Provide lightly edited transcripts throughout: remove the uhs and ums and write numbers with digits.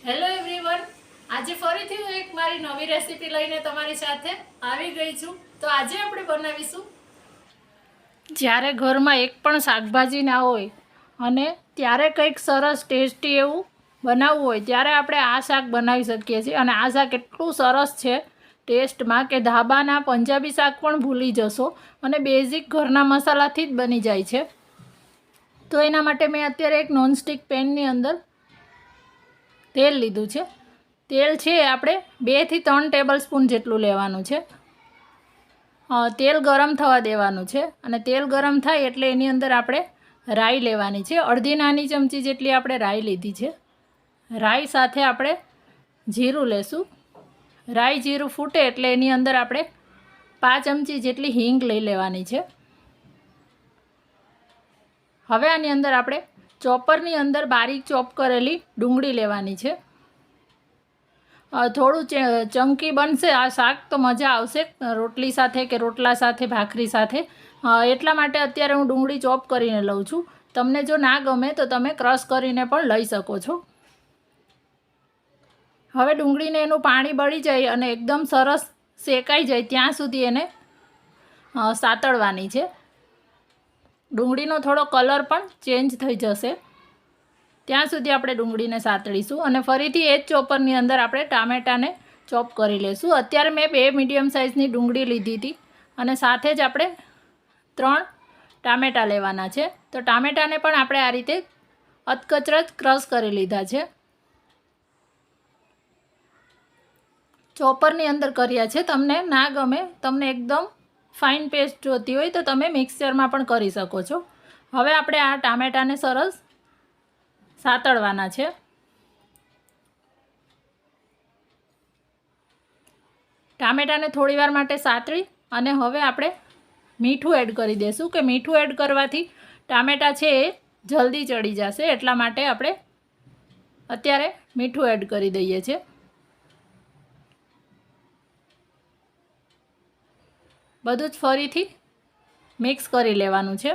Hello everyone, આજે ફરીથી હું એક મારી નવી રેસીપી લઈને તમારી સાથે આવી ગઈ છું. તો આજે આપણે બનાવીશું, જ્યારે ઘરમાં એક પણ શાકભાજી ના હોય અને ત્યારે કંઈક સરસ ટેસ્ટી એવું બનાવવું હોય ત્યારે આપણે આ શાક બનાવી શકીએ છીએ. અને આ શાક એટલું સરસ છે ટેસ્ટમાં કે ધાબાના પંજાબી શાક પણ ભૂલી જશો અને બેઝિક ઘરના મસાલાથી જ બની જાય છે. તો એના માટે મેં અત્યારે એક નોનસ્ટિક પેનની અંદર તેલ લીધું છે. તેલ છે આપણે 2 થી 3 ટેબલ સ્પૂન જેટલું લેવાનું છે. તેલ ગરમ થવા દેવાનું છે અને તેલ ગરમ થાય એટલે એની અંદર આપણે રાઈ લેવાની છે. અડધી નાની ચમચી જેટલી આપણે રાઈ લીધી છે. રાઈ સાથે આપણે જીરું લેશું. રાઈ જીરું ફૂટે એટલે એની અંદર આપણે 5 ચમચી જેટલી હિંગ લઈ લેવાની છે. હવે આની અંદર આપણે ચોપરની અંદર બારીક ચોપ કરેલી ડુંગળી લેવાની છે. થોડું ચંકી બનશે આ શાક તો મજા આવશે રોટલી સાથે કે રોટલા સાથે, ભાખરી સાથે. એટલા માટે અત્યારે હું ડુંગળી ચોપ કરીને લઉં છું. તમને જો ના ગમે તો તમે ક્રશ કરીને પણ લઈ શકો છો. હવે ડુંગળીને એનું પાણી બળી જાય અને એકદમ સરસ શેકાઈ જાય ત્યાં સુધી એને સાતળવાની છે. ડુંગળીનો થોડો કલર પણ ચેન્જ થઈ જશે ત્યાં સુધી આપણે ડુંગળીને સાતળીશું. અને ફરીથી એ જ ચોપરની અંદર આપણે ટામેટાને ચોપ કરી લઈશું. અત્યારે મેં 2 મીડિયમ સાઇઝની ડુંગળી લીધી હતી અને સાથે જ આપણે 3 ટામેટા લેવાના છે. તો ટામેટાને પણ આપણે આ રીતે અધકચરચ ક્રશ કરી લીધા છે. ચોપરની અંદર કર્યા છે. તમને ના ગમે, તમને એકદમ ફાઇન પેસ્ટ જોતી હોય તો તમે મિક્સચરમાં પણ કરી શકો છો. હવે આપણે આ ટામેટાને સરસ સાતળવાના છે. ટામેટાને થોડીવાર માટે સાતળી અને હવે આપણે મીઠું એડ કરી દઈશું કે મીઠું એડ કરવાથી ટામેટા છે એ જલ્દી ચડી જશે. એટલા માટે આપણે અત્યારે મીઠું એડ કરી દઈએ છીએ. બધું જ ફરીથી મિક્સ કરી લેવાનું છે.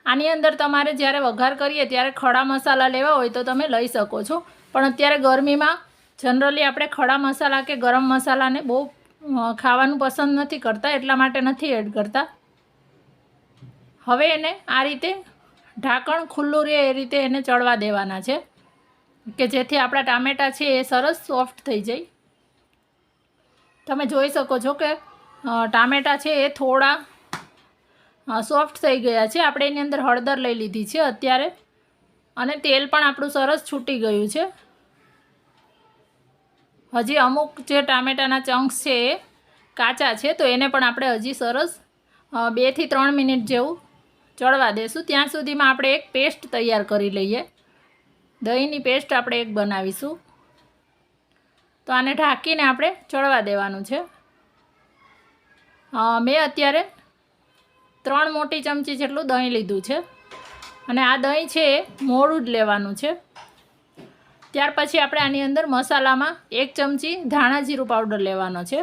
આની અંદર તમારે જ્યારે વઘાર કરીએ ત્યારે ખડા મસાલા લેવા હોય તો તમે લઈ શકો છો. પણ અત્યારે ગરમીમાં જનરલી આપણે ખડા મસાલા કે ગરમ મસાલાને બહુ ખાવાનું પસંદ નથી કરતા, એટલા માટે નથી એડ કરતા. હવે એને આ રીતે ઢાંકણ ખુલ્લું રહે એ રીતે એને ચડવા દેવાના છે કે જેથી આપણા ટામેટાં છે એ સરસ સોફ્ટ થઈ જાય. તમે જોઈ શકો છો કે ટામેટાં છે એ થોડા સોફ્ટ થઈ ગયા છે. આપણે એની અંદર હળદર લઈ લીધી છે અત્યારે અને તેલ પણ આપણું સરસ છૂટી ગયું છે. હજી અમુક જે ટામેટાના ચંક્સ છે એ કાચા છે તો એને પણ આપણે હજી સરસ 2 થી 3 મિનિટ જેવું ચડવા દેશું. ત્યાં સુધીમાં આપણે એક પેસ્ટ તૈયાર કરી લઈએ. દહીંની પેસ્ટ આપણે એક બનાવીશું. તો આને ઢાંકીને આપણે ચડવા દેવાનું છે. મેં અત્યારે 3 મોટી ચમચી જેટલું દહીં લીધું છે અને આ દહીં છે એ મોળું જ લેવાનું છે. ત્યાર પછી આપણે આની અંદર મસાલામાં 1 ચમચી ધાણા જીરું પાવડર લેવાનો છે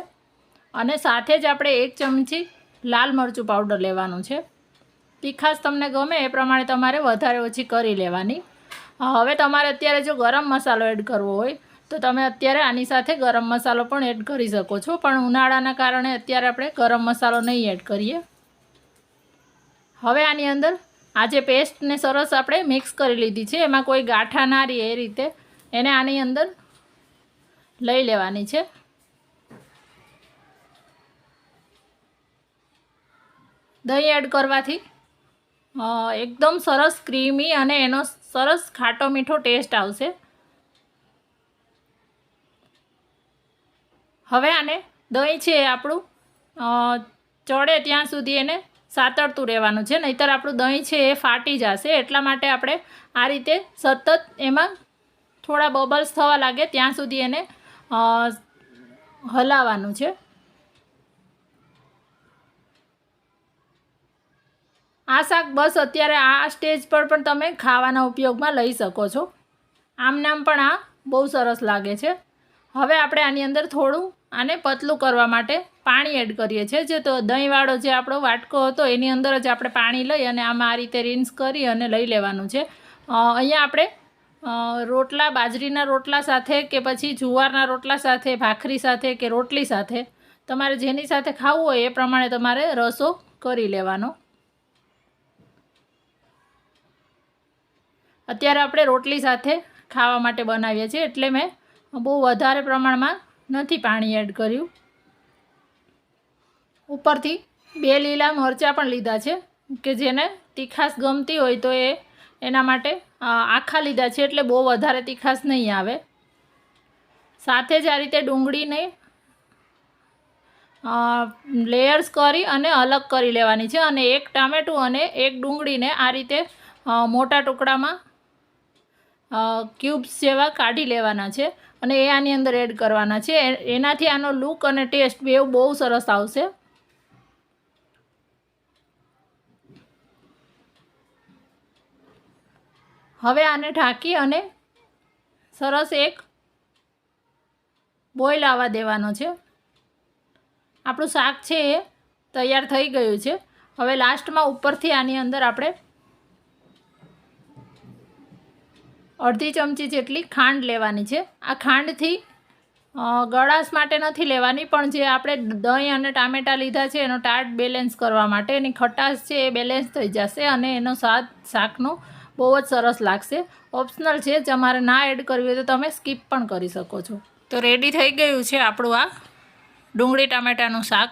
અને સાથે જ આપણે 1 ચમચી લાલ મરચું પાવડર લેવાનું છે. તીખાશ તમને ગમે એ પ્રમાણે તમારે વધારે ઓછી કરી લેવાની. હવે તમારે અત્યારે જો ગરમ મસાલો એડ કરવો હોય તો તમે અત્યારે આની સાથે ગરમ મસાલો પણ એડ કરી શકો છો. પણ ઉનાળાના કારણે અત્યારે આપણે ગરમ મસાલો નહીં એડ કરીએ. હવે આની અંદર આ જે પેસ્ટને સરસ આપણે મિક્સ કરી લીધી છે એમાં કોઈ ગાંઠા ના રહે એ રીતે એને આની અંદર લઈ લેવાની છે. દહીં એડ કરવાથી એકદમ સરસ ક્રીમી અને એનો સરસ ખાટો મીઠો ટેસ્ટ આવશે. હવે આને દહીં છે એ આપણું ચડે ત્યાં સુધી એને સાતળતું રહેવાનું છે, નહીંતર આપણું દહીં છે એ ફાટી જશે. એટલા માટે આપણે આ રીતે સતત એમાં થોડા બબલ્સ થવા લાગે ત્યાં સુધી એને હલાવવાનું છે. આ શાક બસ અત્યારે આ સ્ટેજ પર પણ તમે ખાવાના ઉપયોગમાં લઈ શકો છો. આમ નામ પણ આ બહુ સરસ લાગે છે. હવે આપણે આની અંદર થોડું આને પતલું કરવા માટે પાણી એડ કરીએ છીએ. જે તો દહીંવાળો જે આપણો વાટકો હતો એની અંદર જ આપણે પાણી લઈ અને આમાં આ રીતે રિન્સ કરી અને લઈ લેવાનું છે. અહીંયા આપણે રોટલા, બાજરીના રોટલા સાથે કે પછી જુવારના રોટલા સાથે, ભાખરી સાથે કે રોટલી સાથે, તમારે જેની સાથે ખાવું હોય એ પ્રમાણે તમારે રસો કરી લેવાનો. અત્યારે આપણે રોટલી સાથે ખાવા માટે બનાવીએ છીએ એટલે મેં બહુ વધારે પ્રમાણમાં નથી પાણી એડ કર્યું. ઉપરથી 2 લીલા મરચાં પણ લીધા છે કે જેને તીખાશ ગમતી હોય તો એના માટે આખા લીધા છે એટલે બહુ વધારે તીખાશ નહીં આવે. સાથે જ આ રીતે ડુંગળીને લેયર્સ કરી અને અલગ કરી લેવાની છે અને 1 ટામેટું અને 1 ડુંગળીને આ રીતે મોટા ટુકડામાં ક્યુબ્સ જેવા કાઢી લેવાના છે અને એ આની અંદર એડ કરવાના છે. એનાથી આનો લુક અને ટેસ્ટ બેવ બહુ સરસ આવશે. હવે આને ઢાંકી અને સરસ એક બોઇલ આવવા દેવાનો છે. આપણું શાક છે એ તૈયાર થઈ ગયું છે. હવે લાસ્ટમાં ઉપરથી આની અંદર આપણે અડધી ચમચી જેટલી ખાંડ લેવાની છે. આ ખાંડથી ગળાશ માટે નથી લેવાની, પણ જે આપણે દહીં અને ટામેટાં લીધા છે એનો ટાટ બેલેન્સ કરવા માટે, એની ખટાશ છે એ બેલેન્સ થઈ જશે અને એનો સ્વાદ શાકનો બહુ જ સરસ લાગશે. ઓપ્શનલ છે, તમારે ના એડ કરવી હોય તો તમે સ્કીપ પણ કરી શકો છો. તો રેડી થઈ ગયું છે આપણું આ ડુંગળી ટામેટાનું શાક.